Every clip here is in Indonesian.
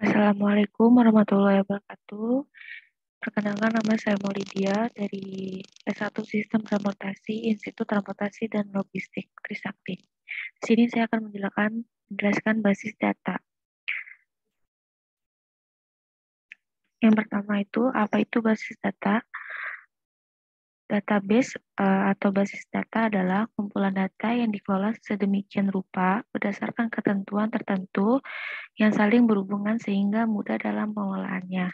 Assalamualaikum warahmatullahi wabarakatuh. Perkenalkan, nama saya Maulidia dari S1 Sistem Transportasi, Institut Transportasi dan Logistik Trisakti. Di sini saya akan menjelaskan basis data. Yang pertama itu, apa itu basis data? Database atau basis data adalah kumpulan data yang dikelola sedemikian rupa berdasarkan ketentuan tertentu yang saling berhubungan sehingga mudah dalam pengelolaannya.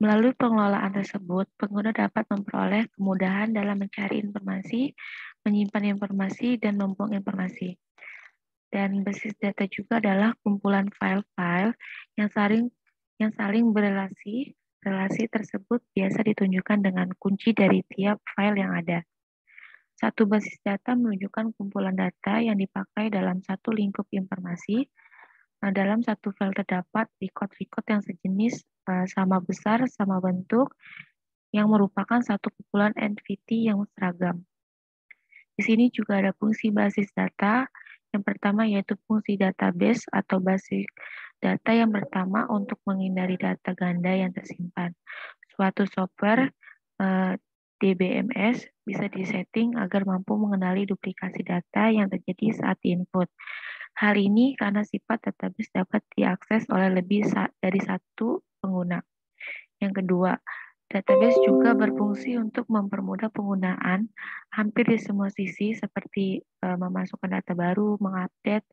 Melalui pengelolaan tersebut, pengguna dapat memperoleh kemudahan dalam mencari informasi, menyimpan informasi, dan membuang informasi. Dan basis data juga adalah kumpulan file-file yang saling berelasi. Relasi tersebut biasa ditunjukkan dengan kunci dari tiap file yang ada. Satu basis data menunjukkan kumpulan data yang dipakai dalam satu lingkup informasi. Dalam satu file terdapat record-record yang sejenis, sama besar, sama bentuk, yang merupakan satu kumpulan entity yang seragam. Di sini juga ada fungsi basis data. Yang pertama yaitu fungsi database atau basis data yang pertama untuk menghindari data ganda yang tersimpan. Suatu software DBMS bisa disetting agar mampu mengenali duplikasi data yang terjadi saat input. Hal ini karena sifat database dapat diakses oleh lebih dari satu pengguna. Yang kedua, database juga berfungsi untuk mempermudah penggunaan hampir di semua sisi seperti memasukkan data baru, mengupdate,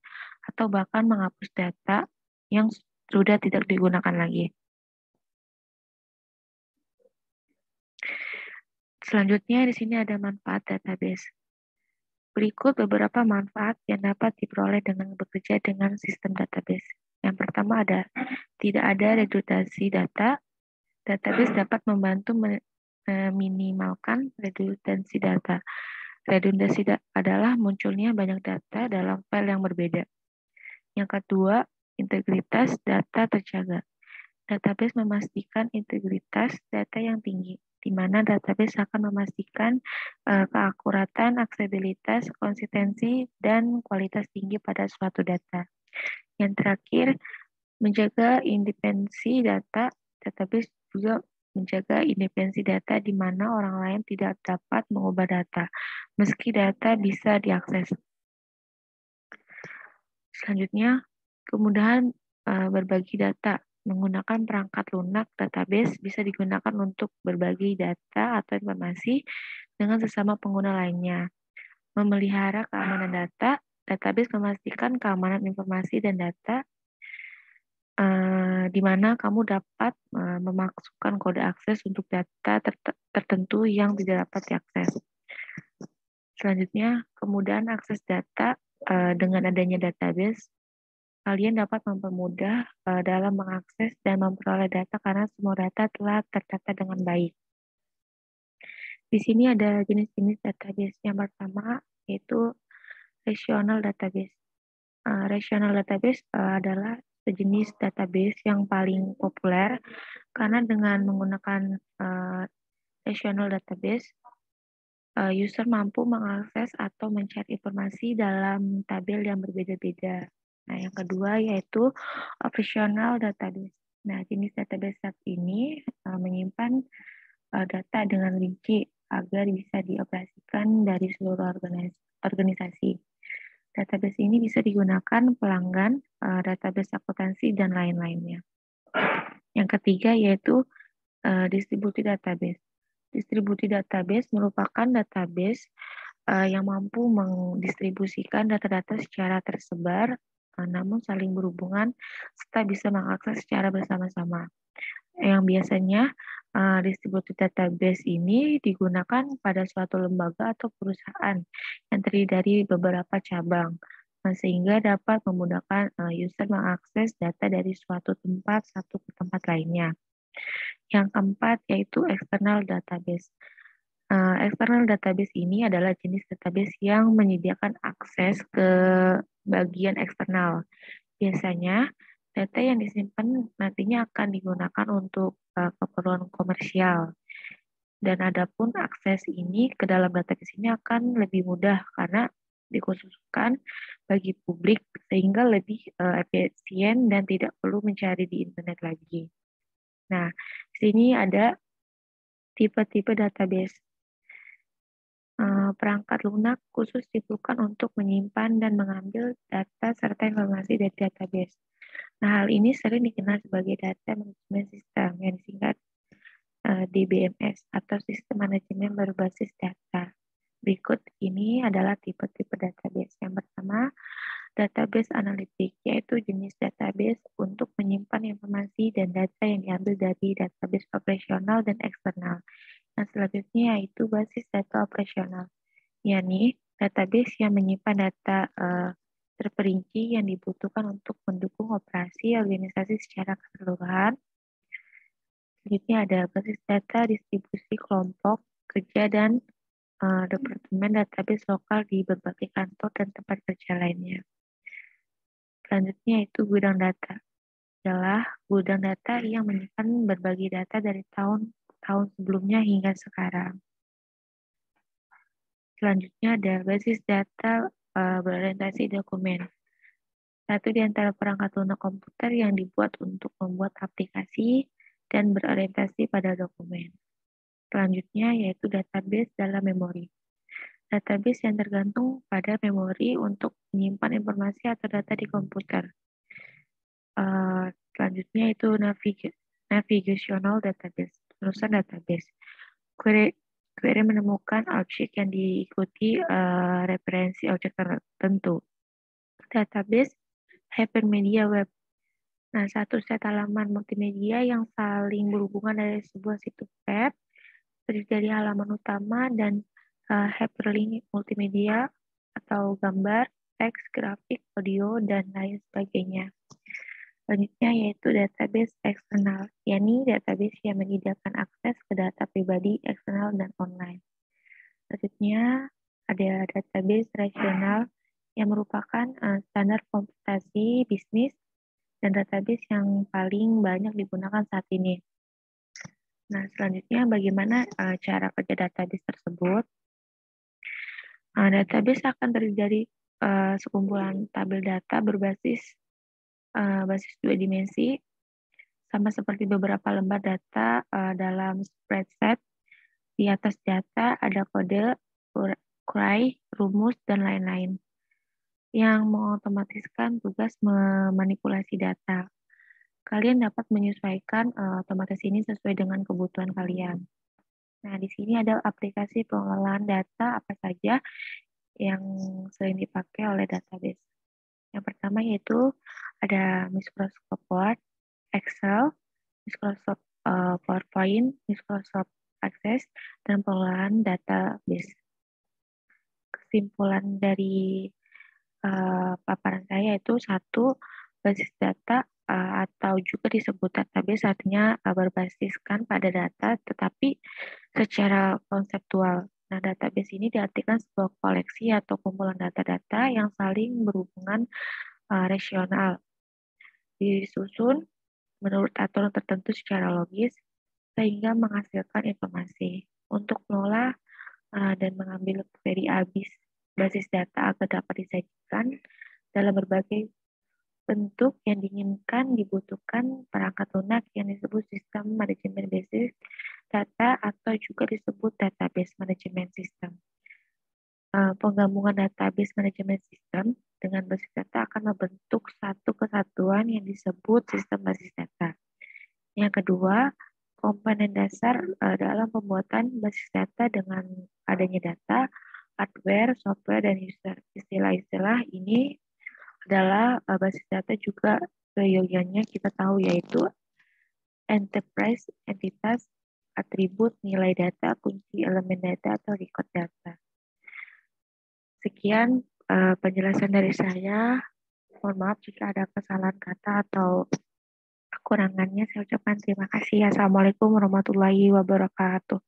atau bahkan menghapus data yang sudah tidak digunakan lagi. Selanjutnya di sini ada manfaat database. Berikut beberapa manfaat yang dapat diperoleh dengan bekerja dengan sistem database. Yang pertama ada tidak ada redundansi data. Database dapat membantu meminimalkan redundansi data. Redundansi adalah munculnya banyak data dalam file yang berbeda. Yang kedua, integritas data terjaga. Database memastikan integritas data yang tinggi, di mana database akan memastikan keakuratan, aksesibilitas, konsistensi, dan kualitas tinggi pada suatu data. Yang terakhir, menjaga independensi data. Database juga menjaga independensi data di mana orang lain tidak dapat mengubah data, meski data bisa diakses. Selanjutnya, kemudahan berbagi data. Menggunakan perangkat lunak database bisa digunakan untuk berbagi data atau informasi dengan sesama pengguna lainnya. Memelihara keamanan data, database memastikan keamanan informasi dan data di mana kamu dapat memasukkan kode akses untuk data tertentu yang tidak dapat diakses. Selanjutnya, kemudahan akses data dengan adanya database, kalian dapat mempermudah dalam mengakses dan memperoleh data karena semua data telah tercatat dengan baik. Di sini ada jenis-jenis database. Yang pertama yaitu relational database. Relational database adalah sejenis database yang paling populer karena dengan menggunakan relational database, user mampu mengakses atau mencari informasi dalam tabel yang berbeda-beda. Nah, yang kedua yaitu operational database. Nah, jenis database saat ini menyimpan data dengan rinci agar bisa dioperasikan dari seluruh organisasi. Database ini bisa digunakan pelanggan, database akuntansi, dan lain-lainnya. Yang ketiga yaitu distribusi database. Distribusi database merupakan database yang mampu mendistribusikan data-data secara tersebar, namun saling berhubungan, serta bisa mengakses secara bersama-sama. Yang biasanya distribusi database ini digunakan pada suatu lembaga atau perusahaan yang terdiri dari beberapa cabang, sehingga dapat memudahkan user mengakses data dari suatu tempat satu ke tempat lainnya. Yang keempat yaitu external database. External database ini adalah jenis database yang menyediakan akses ke bagian eksternal. Biasanya data yang disimpan nantinya akan digunakan untuk keperluan komersial. Dan adapun akses ini ke dalam database ini akan lebih mudah karena dikhususkan bagi publik sehingga lebih efisien dan tidak perlu mencari di internet lagi. Nah, di sini ada tipe-tipe database. Perangkat lunak khusus diperlukan untuk menyimpan dan mengambil data serta informasi dari database. Nah, hal ini sering dikenal sebagai Data Management System yang disingkat DBMS atau Sistem Manajemen Berbasis Data. Berikut ini adalah tipe-tipe database. Yang pertama, database analitik, yaitu jenis database untuk menyimpan informasi dan data yang diambil dari database operasional dan eksternal. Yang selanjutnya yaitu basis data operasional, yakni database yang menyimpan data terperinci yang dibutuhkan untuk mendukung operasi organisasi secara keseluruhan. Selanjutnya ada basis data distribusi kelompok kerja dan departemen database lokal di berbagai kantor dan tempat kerja lainnya. Selanjutnya itu gudang data. Adalah gudang data yang menyimpan berbagai data dari tahun sebelumnya hingga sekarang. Selanjutnya ada basis data berorientasi dokumen. Satu di antara perangkat lunak komputer yang dibuat untuk membuat aplikasi dan berorientasi pada dokumen. Selanjutnya yaitu database dalam memori. Database yang tergantung pada memori untuk menyimpan informasi atau data di komputer. Selanjutnya itu navigational database, penulisan database. Query menemukan objek yang diikuti referensi objek tertentu. Database hypermedia web. Nah, satu set halaman multimedia yang saling berhubungan dari sebuah situs web terdiri dari halaman utama dan hyperlink multimedia atau gambar, teks, grafik, audio, dan lain sebagainya. Selanjutnya yaitu database eksternal, yakni database yang menyediakan akses ke data pribadi eksternal dan online. Selanjutnya ada database relasional yang merupakan standar komputasi bisnis dan database yang paling banyak digunakan saat ini. Nah, selanjutnya bagaimana cara kerja database tersebut? Database akan terdiri dari sekumpulan tabel data berbasis basis dua dimensi, sama seperti beberapa lembar data dalam spreadsheet. Di atas data ada kode, query, rumus, dan lain-lain yang mengotomatiskan tugas memanipulasi data. Kalian dapat menyesuaikan otomatis ini sesuai dengan kebutuhan kalian. Nah, di sini ada aplikasi pengelolaan data apa saja yang sering dipakai oleh database. Yang pertama yaitu ada Microsoft Word, Excel, Microsoft PowerPoint, Microsoft Access, dan pengelolaan database. Kesimpulan dari paparan saya itu satu, basis data atau juga disebut database artinya berbasiskan pada data tetapi secara konseptual. Nah, database ini diartikan sebuah koleksi atau kumpulan data-data yang saling berhubungan rasional, disusun menurut aturan tertentu secara logis sehingga menghasilkan informasi. Untuk mengolah dan mengambil query basis data agar dapat disajikan dalam berbagai bentuk yang diinginkan dibutuhkan perangkat lunak yang disebut sistem manajemen basis data atau juga disebut database management system. Penggabungan database management system dengan basis data akan membentuk satu kesatuan yang disebut sistem basis data. Yang kedua, komponen dasar dalam pembuatan basis data dengan adanya data, hardware, software, dan user. Istilah-istilah ini adalah basis data juga keyogianya kita tahu yaitu enterprise, entitas, atribut, nilai data, kunci elemen data, atau record data. Sekian penjelasan dari saya. Mohon maaf jika ada kesalahan kata atau kekurangannya. Saya ucapkan terima kasih. Assalamualaikum warahmatullahi wabarakatuh.